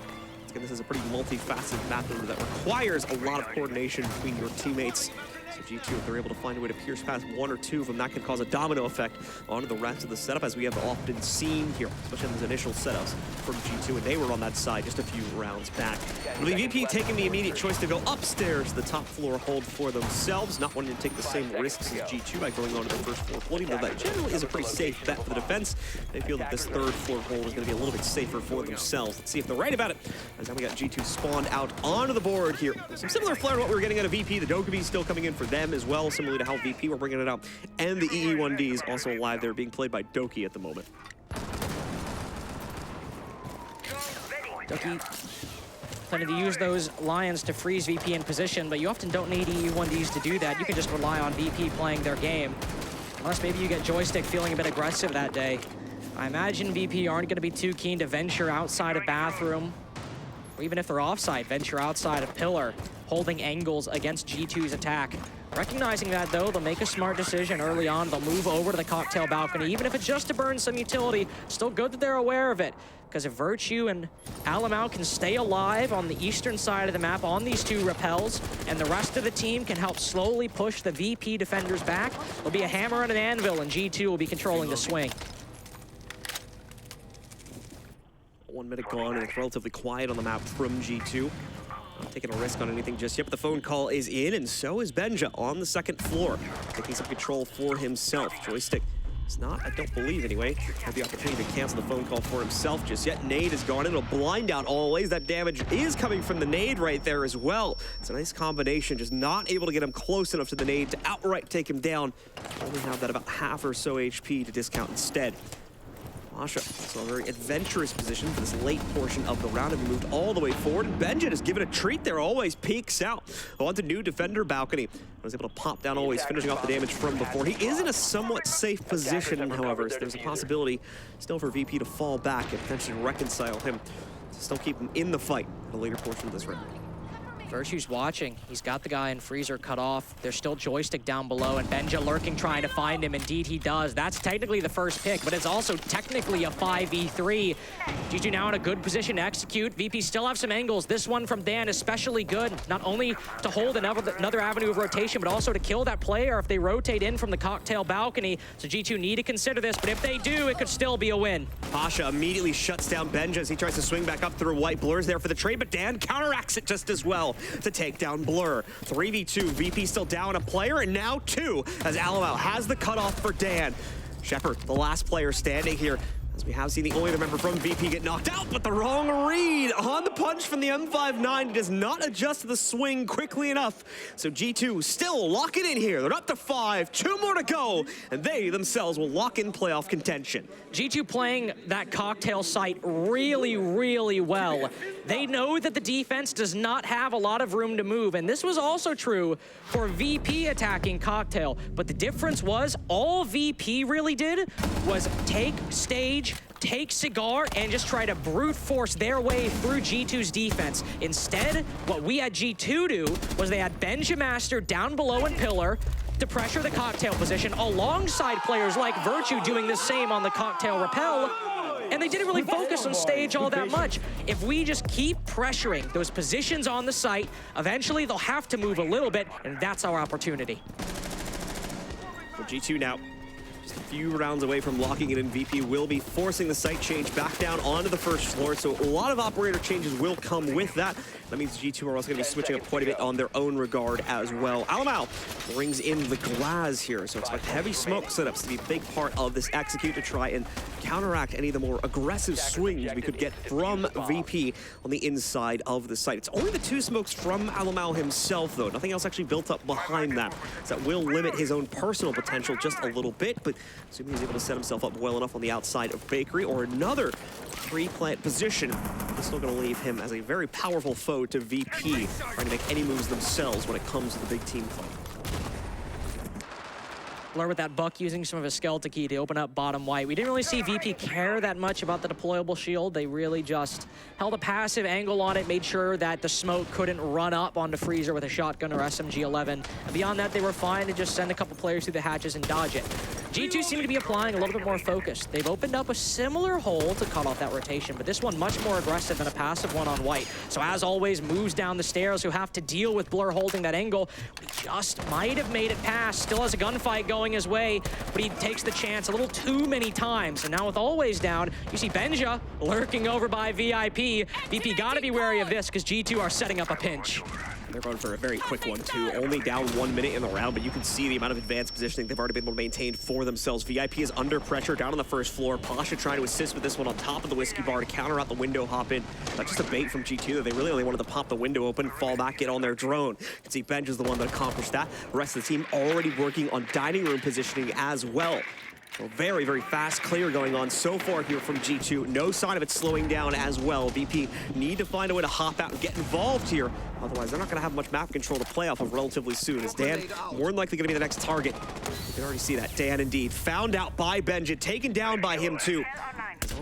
Again, this is a pretty multifaceted map that requires a lot of coordination between your teammates. So G2, if they're able to find a way to pierce past 1 or 2 of them, that can cause a domino effect onto the rest of the setup, as we have often seen here, especially in those initial setups from G2, and they were on that side just a few rounds back. With VP taking the immediate choice to go upstairs to the top floor hold for themselves, not wanting to take the same risks as G2 by going onto the first floor holding, though that generally is a pretty safe bet for the defense. They feel that this 3rd floor hold is going to be a little bit safer for themselves. Let's see if they're right about it. As now we got G2 spawned out onto the board here. Some similar flair to what we were getting out of VP. The Doki still coming in for them as well, similarly to how VP were bringing it out. And the EE1D is also alive there, being played by Doki at the moment. Doki planning to use those Lions to freeze VP in position, but you often don't need EE1Ds to do that. You can just rely on VP playing their game. Unless maybe you get Joystick feeling a bit aggressive that day. I imagine VP aren't going to be too keen to venture outside of bathroom, or even if they're offside, venture outside of pillar, holding angles against G2's attack. Recognizing that, though, they'll make a smart decision early on. They'll move over to the cocktail balcony, even if it's just to burn some utility. Still good that they're aware of it, because if Virtue and Alamau can stay alive on the eastern side of the map on these 2 rappels, and the rest of the team can help slowly push the VP defenders back, there'll be a hammer and an anvil, and G2 will be controlling the swing. 1 minute gone, and it's relatively quiet on the map from G2. Not taking a risk on anything just yet, but the phone call is in, and so is Benja on the 2nd floor, taking some control for himself. Joystick is not, I don't believe anyway, had the opportunity to cancel the phone call for himself just yet. Nade is gone. It'll blind out Always. That damage is coming from the nade right there as well. It's a nice combination, just not able to get him close enough to the nade to outright take him down. Only have that about half or so HP to discount instead. Masha, so a very adventurous position for this late portion of the round, and moved all the way forward. And Benja is given a treat there. Always peeks out onto new defender balcony. Was able to pop down Always, finishing off the damage from before. He is in a somewhat safe position, however, so there's a possibility still for VP to fall back and potentially reconcile him to still keep him in the fight at a later portion of this round. Virtue's watching. He's got the guy in freezer cut off. There's still Joystick down below, and Benja lurking, trying to find him. Indeed, he does. That's technically the first pick, but it's also technically a 5v3. G2 now in a good position to execute. VP still have some angles. This one from Dan especially good, not only to hold another avenue of rotation, but also to kill that player if they rotate in from the cocktail balcony. So G2 need to consider this, but if they do, it could still be a win. Pasha immediately shuts down Benja as he tries to swing back up through White. Blur's there for the trade, but Dan counteracts it just as well to take down Blur. 3v2, VP still down a player, and now 2 as Alamau has the cutoff for Dan. Shepard, the last player standing here. as we have seen the only other member from VP get knocked out, but the wrong read on the punch from the M59. He does not adjust to the swing quickly enough. So G2 still locking in here. They're up to 5, 2 more to go, and they themselves will lock in playoff contention. G2 playing that cocktail site really, really well. They know that the defense does not have a lot of room to move, and this was also true for VP attacking cocktail. But the difference was all VP really did was take stage, take cigar, and just try to brute force their way through G2's defense. Instead, what we had G2 do was they had Benjamaster down below in pillar to pressure the cocktail position alongside players like Virtue doing the same on the cocktail rappel. And they didn't really focus on stage all that much. If we just keep pressuring those positions on the site, eventually they'll have to move a little bit, and that's our opportunity. For G2 now, just a few rounds away from locking it in. VP will be forcing the site change back down onto the first floor, so a lot of operator changes will come with that. That means G2 are also going to be switching up quite a bit on their own regard as well. Alamau brings in the glass here, so expect heavy smoke setups to be a big part of this execute to try and counteract any of the more aggressive swings we could get from VP on the inside of the site. It's only the 2 smokes from Alamau himself, though. Nothing else actually built up behind that. So that will limit his own personal potential just a little bit, but assuming he's able to set himself up well enough on the outside of Bakery or another 3-plant position, it's still going to leave him as a very powerful foe to VP, trying to make any moves themselves when it comes to the big team fight. Blur with that Buck using some of his skeleton key to open up bottom white. We didn't really see VP care that much about the deployable shield. They really just held a passive angle on it, made sure that the smoke couldn't run up onto Freezer with a shotgun or SMG-11. And beyond that, they were fine to just send a couple players through the hatches and dodge it. G2 seem to be applying a little bit more focus. They've opened up a similar hole to cut off that rotation, but this one much more aggressive than a passive one on white. So as always, moves down the stairs, who have to deal with Blur holding that angle. He just might have made it past. Still has a gunfight going his way, but he takes the chance a little too many times. And now with Always down, you see Benja lurking over by VIP. VP gotta be wary of this because G2 are setting up a pinch. They're going for a very quick one, too. Only down 1 minute in the round, but you can see the amount of advanced positioning they've already been able to maintain for themselves. VIP is under pressure down on the first floor. Pasha trying to assist with this one on top of the whiskey bar to counter out the window hop in. Not just a bait from G2, they really only wanted to pop the window open, fall back, get on their drone. You can see Benj is the one that accomplished that. The rest of the team already working on dining room positioning as well. So very, very fast clear going on so far here from G2. No sign of it slowing down as well. VP need to find a way to hop out and get involved here. Otherwise, they're not going to have much map control to play off of relatively soon. As Dan, more than likely going to be the next target. You can already see that. Dan, indeed, found out by Benja, taken down by him, too.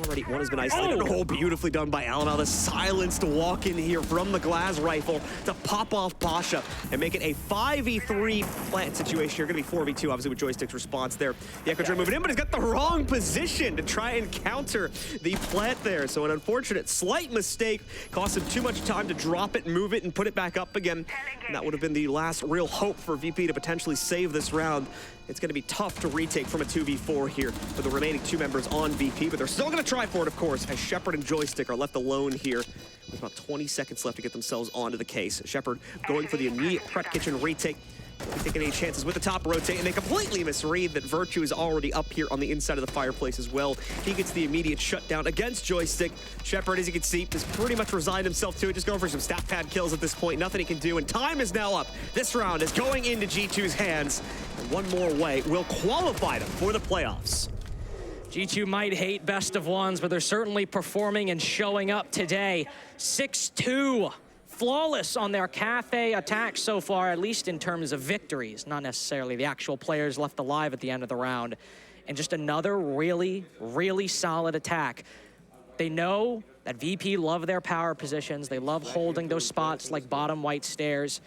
Already one has been isolated. Oh, beautifully done by Alamau. The silenced walk in here from the glass rifle to pop off Pasha and make it a 5v3 plant situation. You're going to be 4v2, obviously, with Joystick's response there. The Echo Dream moving in, but he's got the wrong position to try and counter the plant there. So an unfortunate slight mistake cost him too much time to drop it, move it, and put it back up again. And that would have been the last real hope for VP to potentially save this round. It's going to be tough to retake from a 2v4 here with the remaining 2 members on VP, but they're still going to try for it, of course, as Shepard and Joystick are left alone here with about 20 seconds left to get themselves onto the case. Shepard going for the immediate prep kitchen retake. Don't be taking any chances with the top rotate, and they completely misread that Virtue is already up here on the inside of the fireplace as well. He gets the immediate shutdown against Joystick. Shepard, as you can see, has pretty much resigned himself to it, just going for some stat pad kills at this point. Nothing he can do, and time is now up. This round is going into G2's hands, and one more way will qualify them for the playoffs. G2 might hate best of ones, but they're certainly performing and showing up today. 6-2. Flawless on their Kafe attack so far, at least in terms of victories, not necessarily the actual players left alive at the end of the round. And just another really, really solid attack. They know that VP love their power positions. They love holding those spots like bottom white stairs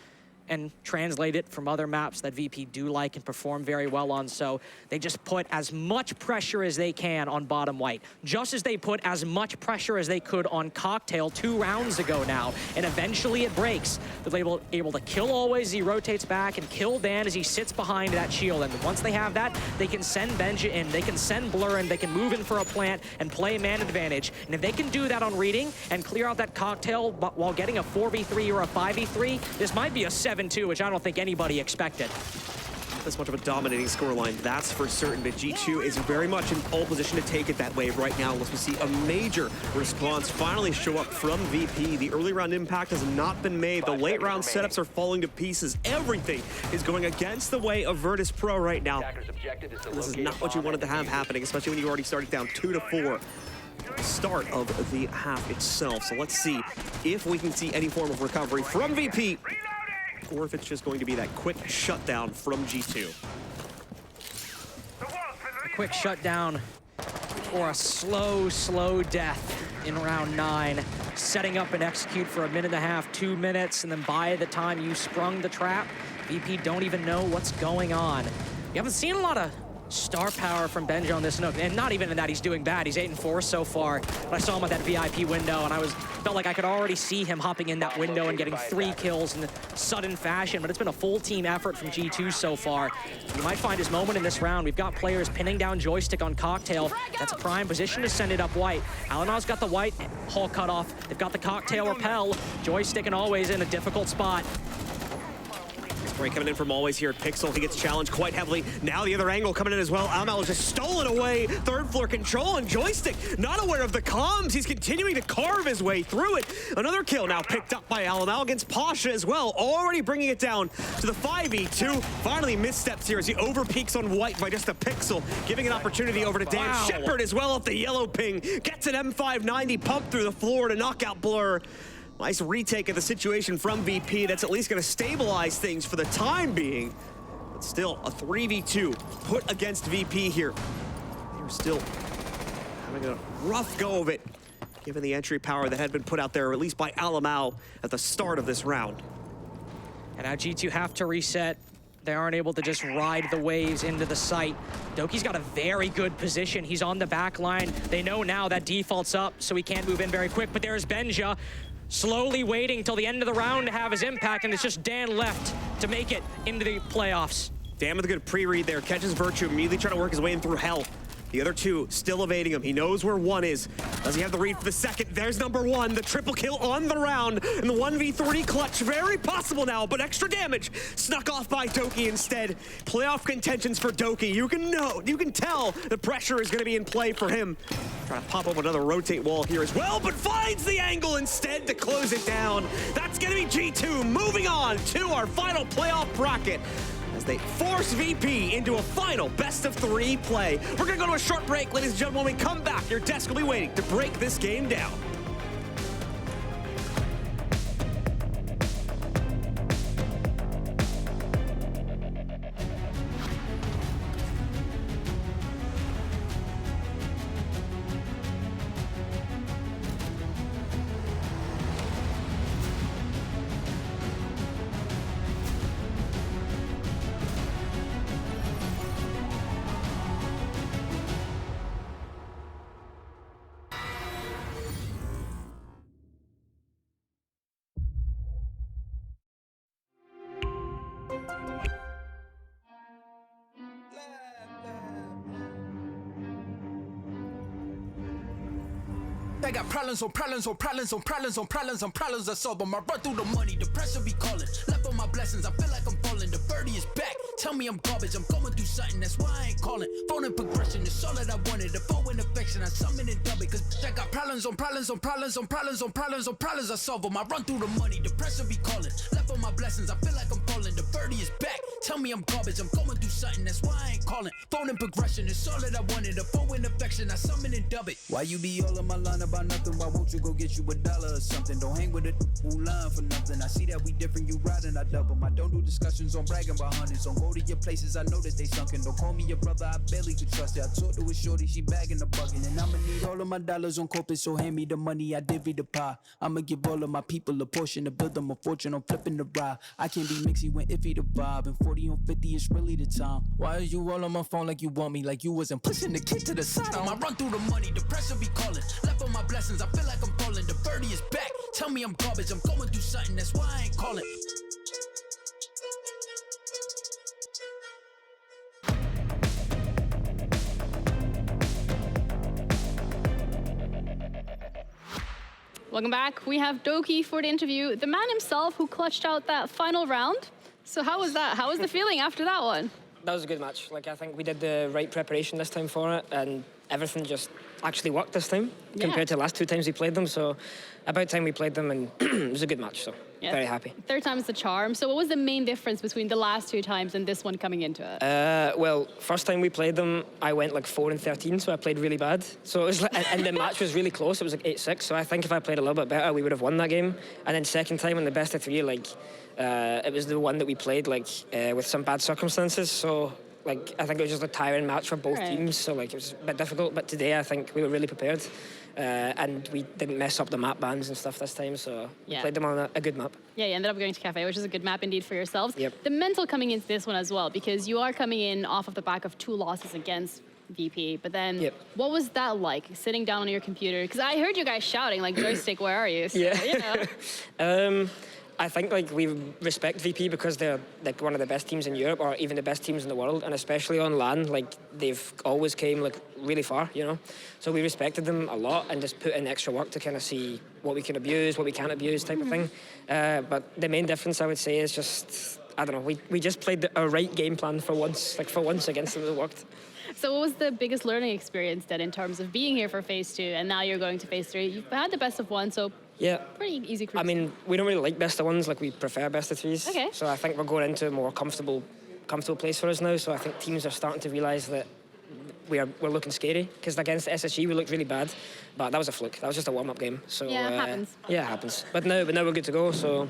and translate it from other maps that VP do like and perform very well on. So they just put as much pressure as they can on bottom white, just as they put as much pressure as they could on Cocktail 2 rounds ago now. And eventually it breaks. They're able to kill Always as he rotates back and kill Dan as he sits behind that shield. And once they have that, they can send Benja in, they can send Blur in, they can move in for a plant and play man advantage. And if they can do that on reading and clear out that Cocktail while getting a 4v3 or a 5v3, this might be a 7-2, which I don't think anybody expected. this much of a dominating scoreline, that's for certain. But G2 is very much in pole position to take it that way right now, unless we see a major response finally show up from VP. The early round impact has not been made. The late round setups are falling to pieces. Everything is going against the way of Virtus.pro right now. This is not what you wanted to have happening, especially when you already started down 2-4. Start of the half itself. So let's see if we can see any form of recovery from VP, or if it's just going to be that quick shutdown from G2. A quick shutdown or a slow death in round 9. Setting up and execute for a minute and a half, 2 minutes, and then by the time you sprung the trap, VP don't even know what's going on. You haven't seen a lot of star power from Benja on this nook, and not even in that he's doing bad. He's 8-4 so far, but I saw him at that VIP window, and felt like I could already see him hopping in that window and getting 3 kills in sudden fashion, but it's been a full team effort from G2 so far. He might find his moment in this round. We've got players pinning down Joystick on Cocktail. That's a prime position to send it up white. Alanav's got the white hull cut off. They've got the Cocktail repel. Joystick and Always in a difficult spot. Spray coming in from Always here at Pixel. He gets challenged quite heavily. Now the other angle coming in as well. Almal is just stolen away. Third floor control, and Joystick not aware of the comms. He's continuing to carve his way through it. Another kill now picked up by Almal against Pasha as well. Already bringing it down to the 5v2. Finally missteps here as he overpeaks on white by just a pixel, giving an opportunity over to Dan Shepard as well off the yellow ping. Gets an M590 pump through the floor to knock out Blur. Nice retake of the situation from VP. That's at least going to stabilize things for the time being. But still, a 3v2 put against VP here. They're still having a rough go of it, given the entry power that had been put out there, or at least by Alamau at the start of this round. And now G2 have to reset. They aren't able to just ride the waves into the site. Doki's got a very good position. He's on the back line. They know now that default's up, so he can't move in very quick, but there's Benja. Slowly waiting till the end of the round to have his impact, and it's just Dan left to make it into the playoffs. Dan with a good pre-read there, catches Virtue, immediately trying to work his way in through Hell. The other two still evading him. He knows where one is. Does he have the read for the second? There's number 1, the triple kill on the round, and the 1v3 clutch. Very possible now, but extra damage snuck off by Doki instead. Playoff contentions for Doki. You can tell the pressure is going to be in play for him. Trying to pop up another rotate wall here as well, but finds the angle instead to close it down. That's going to be G2 moving on to our final playoff bracket, as they force VP into a final best-of-3 play. We're gonna go to a short break, ladies and gentlemen. When we come back, your desk will be waiting to break this game down. I got problems on problems on problems on problems on problems on problems I solve them. I run through the money, the pressure be calling. Left on my blessings, I feel like I'm falling. The birdie is back, tell me I'm garbage. I'm going through something, that's why I ain't calling. Phone in progression, it's all that I wanted. The phone in affection, I summon and dub it. Cause I got problems on problems on problems on problems on problems on problems I solve them. I run through the money, the pressure be calling. Left on my blessings, I feel like I'm falling. The birdie is back, tell me I'm garbage. I'm going through something, that's why I ain't calling. Phone in progression, it's all that I wanted. The phone in affection, I summon and dub it. Why you be all on my line about nothing? Why won't you go get you $1 or something? Don't hang with a who line for nothing. I see that we different, you riding, I double. I don't do discussions on bragging about hundreds. Don't go to your places, I know that they sunken. Don't call me your brother, I barely could trust you. I talked to a shorty, she bagging the bucket. And I'ma need all of my dollars on corporate, so hand me the money, I divvy the pie. I'ma give all of my people a portion to build them a fortune. I'm flipping the ride. I can't be mixy when iffy the vibe. And 40 on 50 is really the time. Why are you all on my phone like you want me? Like you wasn't pushing the kid to the side. I run through the money, the pressure be calling. Left on my blessings, I feel like I'm falling. The birdie is back, tell me I'm garbage. I'm going through something, that's why I ain't calling. Welcome back. We have Doki for the interview, the man himself who clutched out that final round. So how was that? How was the feeling after that one? That was a good match. Like, I think we did the right preparation this time for it, and everything just actually worked this time compared to the last 2 times we played them. So about time we played them, and it was a good match. So very happy. Third time's the charm. So what was the main difference between the last 2 times and this one coming into it? Well, first time we played them, I went like 4-13, so I played really bad. So it was like, and the match was really close. It was like 8-6. So I think if I played a little bit better, we would have won that game. And then second time in the best of 3, like it was the one that we played like with some bad circumstances. So like I think it was just a tiring match for both teams. So like it was a bit difficult. But today I think we were really prepared, and we didn't mess up the map bans and stuff this time. So we played them on a good map. Yeah, you ended up going to Kafe, which is a good map indeed for yourselves. Yep. The mental coming into this one as well, because you are coming in off of the back of 2 losses against VP, but then what was that like, sitting down on your computer? Because I heard you guys shouting, like, joystick, where are you? So, you know. I think like we respect VP because they're like one of the best teams in Europe, or even the best teams in the world, and especially on LAN, like they've always came like really far, you know. So we respected them a lot and just put in extra work to kind of see what we can abuse, what we can't abuse, type of thing. But the main difference I would say is just, I don't know, we just played a right game plan for once, against them, it worked. So what was the biggest learning experience then in terms of being here for phase 2 and now you're going to phase 3? You've had the best of 1, so pretty easy cruise. I mean, we don't really like best of 1s, like we prefer best of 3s. Okay. So I think we're going into a more comfortable place for us now. So I think teams are starting to realise that we're looking scary, because against SSG we looked really bad, but that was a fluke. That was just a warm-up game. So it happens. Yeah, it happens. But now we're good to go. So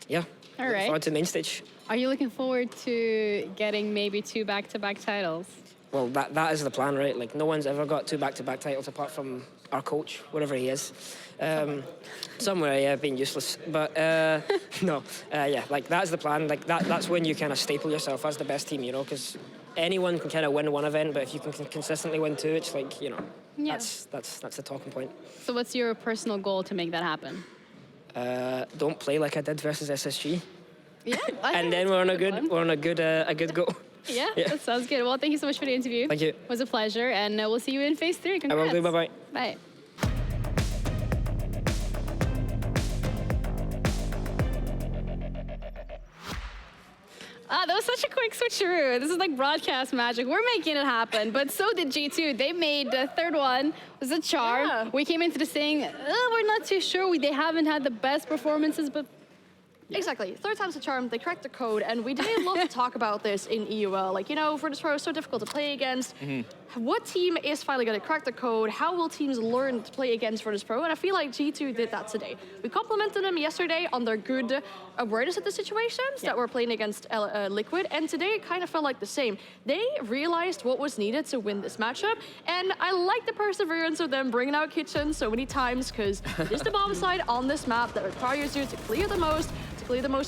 yeah. All Looking right. forward to the main stage. Are you looking forward to getting maybe 2 back-to-back titles? Well, that is the plan, right? Like, no one's ever got 2 back-to-back titles apart from our coach, wherever he is. Somewhere, being useless. But no, like that's the plan. Like that's when you kind of staple yourself as the best team, you know, because anyone can kind of win one event, but if you can consistently win 2, it's like, you know, that's the talking point. So what's your personal goal to make that happen? Don't play like I did versus SSG. Yeah, and then we're on a good go. Yeah, that sounds good. Well, thank you so much for the interview. Thank you. It was a pleasure, and we'll see you in phase 3. Congrats. I will do. Bye-bye. Bye. That was such a quick switcheroo. This is like broadcast magic. We're making it happen, but so did G2. They made the third one, was a charm. Yeah. We came into this saying, we're not too sure. They haven't had the best performances, but Exactly. Third time's a charm. They cracked the code, and we did love to talk about this in EUL. Like, you know, Virtus.pro is so difficult to play against. What team is finally going to crack the code? How will teams learn to play against Virtus.pro? And I feel like G2 did that today. We complimented them yesterday on their good awareness of the situations that we're playing against Liquid, and today it kind of felt like the same. They realized what was needed to win this matchup, and I like the perseverance of them bringing out Kitchen so many times, because it is the bomb side on this map that requires you to clear the most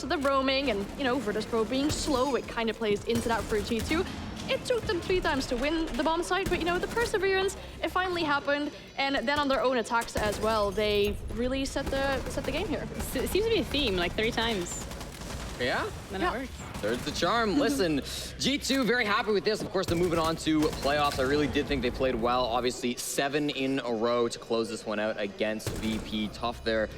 of the roaming, and, you know, Virtus.pro being slow, it kind of plays into that for G2. It took them 3 times to win the bomb site, but, you know, the perseverance, it finally happened, and then on their own attacks as well, they really set the game here. it seems to be a theme, like 3 times. Yeah? Then it works. There's the charm. Listen, G2 very happy with this. Of course, they're moving on to playoffs. I really did think they played well. Obviously, 7 in a row to close this one out against VP. Tough there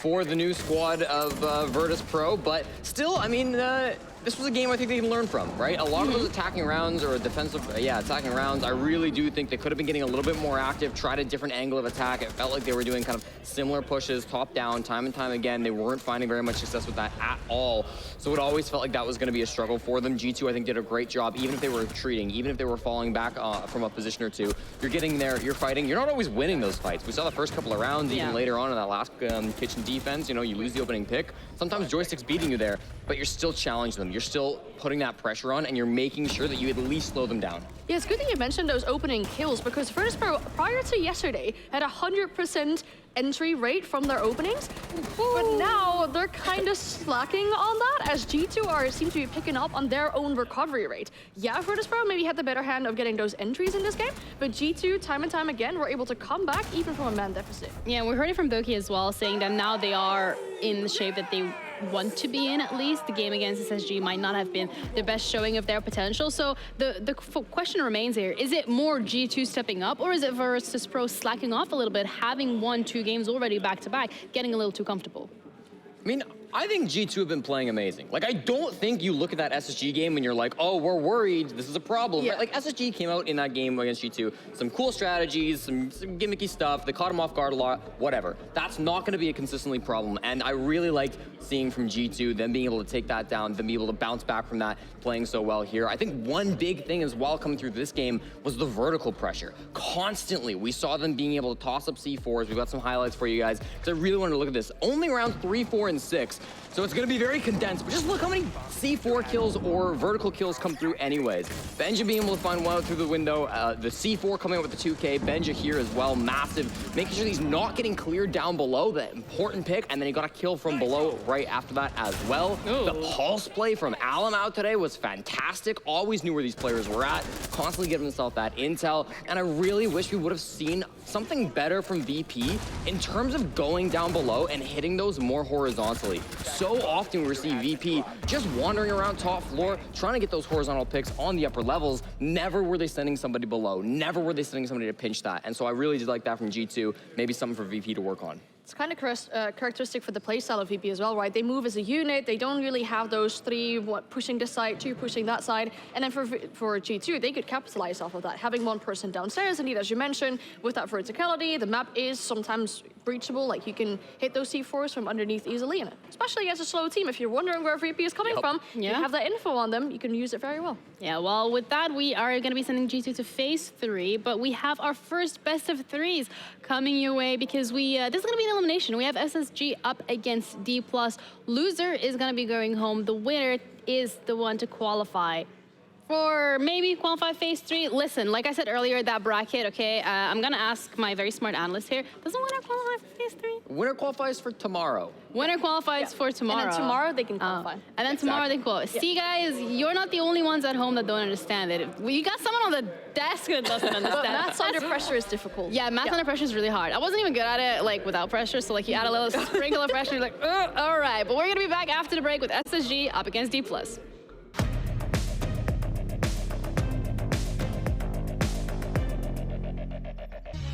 for the new squad of Virtus.pro, but still, I mean, this was a game I think they can learn from, right? A lot of those attacking rounds or defensive, attacking rounds, I really do think they could have been getting a little bit more active, tried a different angle of attack. It felt like they were doing kind of similar pushes, top down, time and time again. They weren't finding very much success with that at all. So it always felt like that was going to be a struggle for them. G2, I think, did a great job, even if they were retreating, even if they were falling back from a position or two. You're getting there, you're fighting. You're not always winning those fights. We saw the first couple of rounds, even later on in that last kitchen defense, you know, you lose the opening pick. Sometimes joystick's beating you there, but you're still challenging them. You're still putting that pressure on, and you're making sure that you at least slow them down. Yeah, it's good that you mentioned those opening kills, because Virtus.pro, prior to yesterday, had 100% entry rate from their openings, but now they're kind of slacking on that, as G2 seem to be picking up on their own recovery rate. Yeah, Virtus.pro maybe had the better hand of getting those entries in this game, but G2, time and time again, were able to come back even from a man deficit. Yeah, we heard it from Doki as well, saying that now they are in the shape that they want to be in, at least. The game against SSG might not have been the best showing of their potential. So the question remains here, is it more G2 stepping up, or is it Virtus.pro slacking off a little bit, having won 2 games already back-to-back, getting a little too comfortable? I mean, I think G2 have been playing amazing. Like, I don't think you look at that SSG game and you're like, oh, we're worried, this is a problem. Yeah. Right? Like, SSG came out in that game against G2, some cool strategies, some gimmicky stuff, they caught him off guard a lot, whatever. That's not gonna be a consistently problem, and I really like seeing from G2, them being able to take that down, them being able to bounce back from that, playing so well here. I think one big thing as well coming through this game was the vertical pressure. Constantly, we saw them being able to toss up C4s. We've got some highlights for you guys, because I really wanted to look at this. Only rounds 3, 4, and 6, so it's gonna be very condensed, but just look how many C4 kills or vertical kills come through anyways. Benja being able to find one out through the window, the C4 coming out with the 2K, Benja here as well, massive, making sure he's not getting cleared down below, the important pick, and then he got a kill from below right after that as well. Ooh. The pulse play from Alum out today was fantastic, always knew where these players were at, constantly giving himself that intel, and I really wish we would have seen something better from VP in terms of going down below and hitting those more horizontally. So often we see VP just wandering around top floor, trying to get those horizontal picks on the upper levels. Never were they sending somebody below. Never were they sending somebody to pinch that. And so I really did like that from G2. Maybe something for VP to work on. It's kind of characteristic for the playstyle of VP as well, right? They move as a unit. They don't really have those 3, pushing this side, 2 pushing that side. And then for G2, they could capitalize off of that. Having one person downstairs, indeed, as you mentioned, with that verticality, the map is sometimes breachable. Like, you can hit those C4s from underneath easily. And especially against a slow team, if you're wondering where VP is coming from, you have that info on them, you can use it very well. Yeah, well, with that, we are going to be sending G2 to phase 3, but we have our first best of 3s coming your way because this is going to be an elimination. We have SSG up against D+. Loser is going to be going home. The winner is the one to qualify for maybe qualify phase 3. Listen, like I said earlier, that bracket, okay, I'm going to ask my very smart analyst here. Does the winner qualify for phase 3? Winner qualifies for tomorrow. Winner qualifies for tomorrow. And then tomorrow they can qualify. And then tomorrow they can qualify. See, guys, you're not the only ones at home that don't understand it. You got someone on the desk that doesn't understand. Maths under pressure is difficult. Yeah, math under pressure is really hard. I wasn't even good at it, like, without pressure, so, like, you add a little sprinkle of pressure, you're like, all right. But we're going to be back after the break with SSG up against D+.